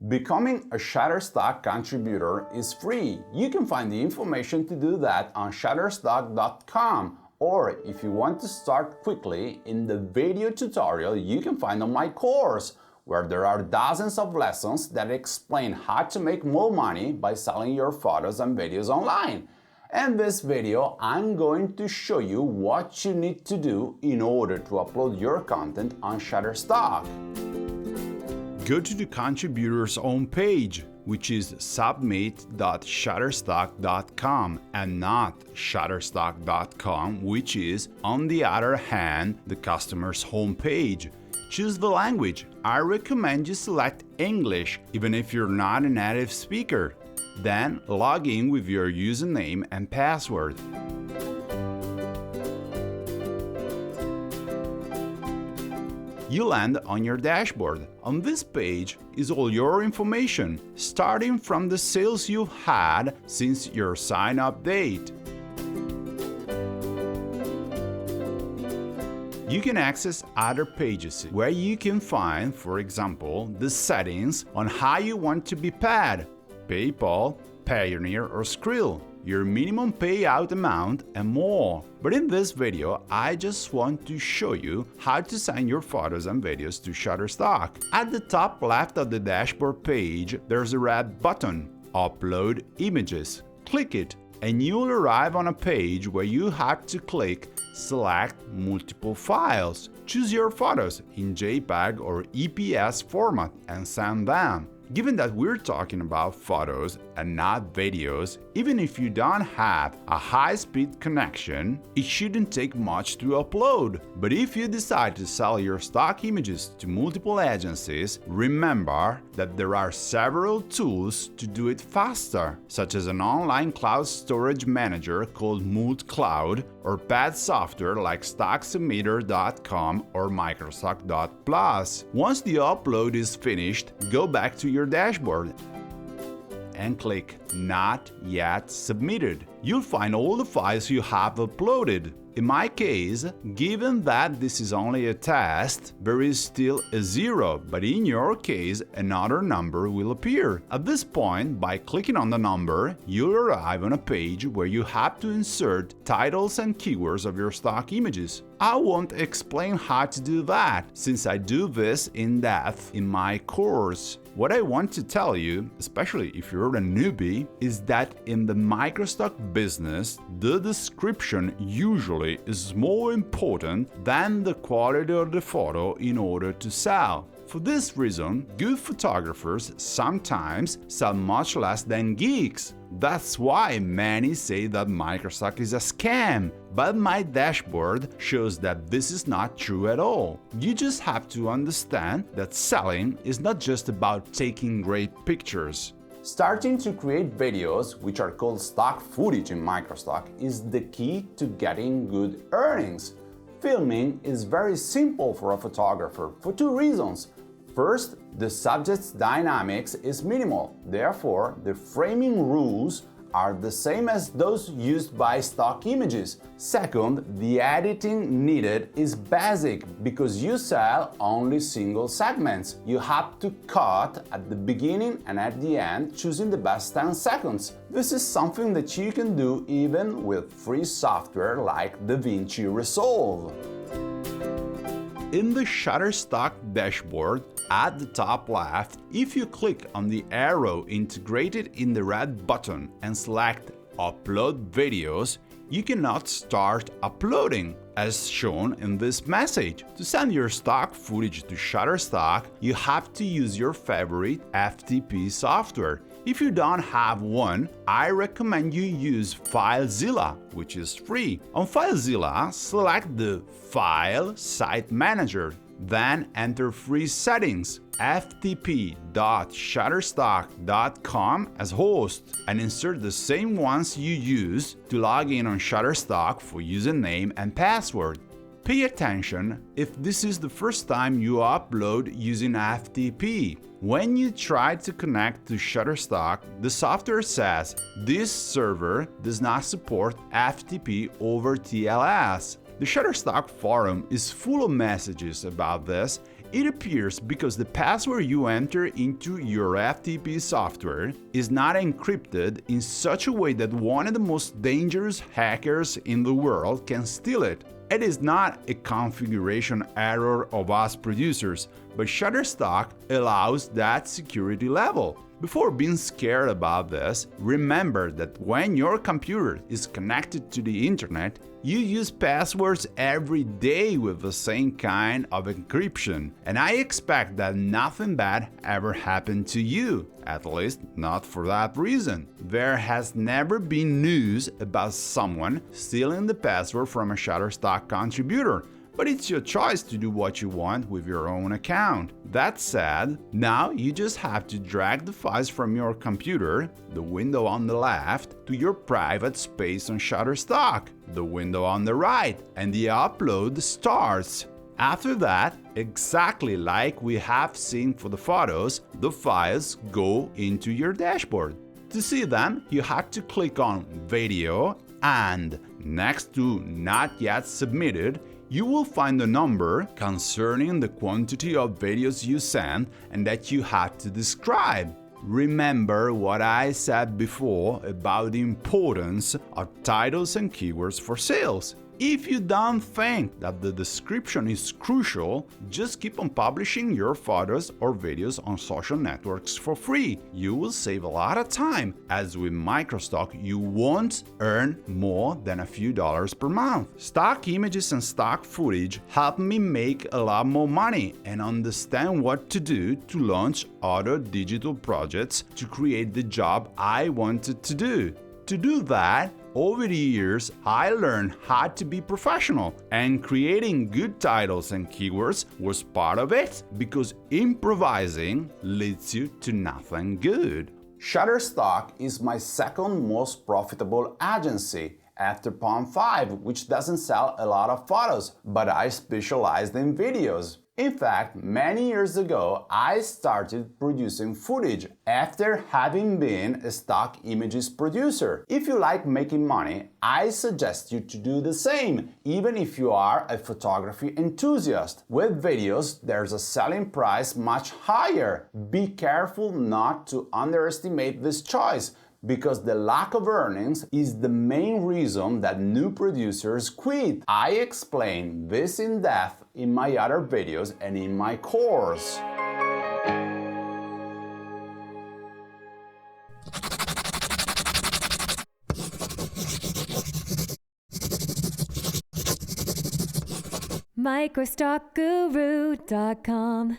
Becoming a Shutterstock contributor is free. You can find the information to do that on shutterstock.com, or if you want to start quickly, in the video tutorial you can find on my course, where there are dozens of lessons that explain how to make more money by selling your photos and videos online. In this video, I'm going to show you what you need to do in order to upload your content on Shutterstock. Go to the contributor's own page, which is submit.shutterstock.com and not shutterstock.com, which is, on the other hand, the customer's home page. Choose the language. I recommend you select English, even if you're not a native speaker. Then log in with your username and password. You land on your dashboard. On this page is all your information, starting from the sales you've had since your sign-up date. You can access other pages where you can find, for example, the settings on how you want to be paid: PayPal, Payoneer or Skrill, your minimum payout amount, and more. But in this video, I just want to show you how to send your photos and videos to Shutterstock. At the top left of the dashboard page, there's a red button, Upload Images. Click it, and you'll arrive on a page where you have to click Select Multiple Files. Choose your photos in JPEG or EPS format and send them. Given that we're talking about photos and not videos, even if you don't have a high-speed connection, it shouldn't take much to upload. But if you decide to sell your stock images to multiple agencies, remember that there are several tools to do it faster, such as an online cloud storage manager called multcloud, or paid software like StockSubmitter.com or Microstock.plus. Once the upload is finished, go back to your dashboard and click Not Yet Submitted. You'll find all the files you have uploaded. In my case, given that this is only a test, there is still a 0, but in your case, another number will appear. At this point, by clicking on the number, you'll arrive on a page where you have to insert titles and keywords of your stock images. I won't explain how to do that, since I do this in depth in my course. What I want to tell you, especially if you're a newbie, is that in the microstock business, the description usually is more important than the quality of the photo in order to sell. For this reason, good photographers sometimes sell much less than geeks. That's why many say that Microstock is a scam, but my dashboard shows that this is not true at all. You just have to understand that selling is not just about taking great pictures. Starting to create videos, which are called stock footage in Microstock, is the key to getting good earnings. Filming is very simple for a photographer for two reasons. First, the subject's dynamics is minimal, therefore the framing rules are the same as those used by stock images. Second, the editing needed is basic because you sell only single segments. You have to cut at the beginning and at the end, choosing the best 10 seconds. This is something that you can do even with free software like DaVinci Resolve. In the Shutterstock dashboard, at the top left, if you click on the arrow integrated in the red button and select Upload Videos, you cannot start uploading, as shown in this message. To send your stock footage to Shutterstock, you have to use your favorite FTP software. If you don't have one, I recommend you use FileZilla, which is free. On FileZilla, select the File Site Manager, then enter free settings, ftp.shutterstock.com as host, and insert the same ones you use to log in on Shutterstock for username and password. Pay attention if this is the first time you upload using FTP. When you try to connect to Shutterstock, the software says this server does not support FTP over TLS. The Shutterstock forum is full of messages about this It appears because the password you enter into your FTP software is not encrypted in such a way that one of the most dangerous hackers in the world can steal it. It is not a configuration error of us producers, but Shutterstock allows that security level. Before being scared about this, remember that when your computer is connected to the internet, you use passwords every day with the same kind of encryption, and I expect that nothing bad ever happened to you, at least not for that reason. There has never been news about someone stealing the password from a Shutterstock contributor, but it's your choice to do what you want with your own account. That said, now you just have to drag the files from your computer, the window on the left, to your private space on Shutterstock, the window on the right, and the upload starts. After that, exactly like we have seen for the photos, the files go into your dashboard. To see them, you have to click on Video, and next to Not Yet Submitted, you will find a number concerning the quantity of videos you send and that you have to describe. Remember what I said before about the importance of titles and keywords for sales. If you don't think that the description is crucial, just keep on publishing your photos or videos on social networks for free. You will save a lot of time, as with Microstock you won't earn more than a few dollars per month. Stock images and stock footage help me make a lot more money and understand what to do to launch other digital projects to create the job I wanted to do. To do that, over the years, I learned how to be professional, and creating good titles and keywords was part of it, because improvising leads you to nothing good. Shutterstock is my second most profitable agency, after Pond5, which doesn't sell a lot of photos, but I specialized in videos. In fact, many years ago, I started producing footage after having been a stock images producer. If you like making money, I suggest you to do the same, even if you are a photography enthusiast. With videos, there's a selling price much higher. Be careful not to underestimate this choice, because the lack of earnings is the main reason that new producers quit. I explain this in depth in my other videos and in my course. Microstockguru.com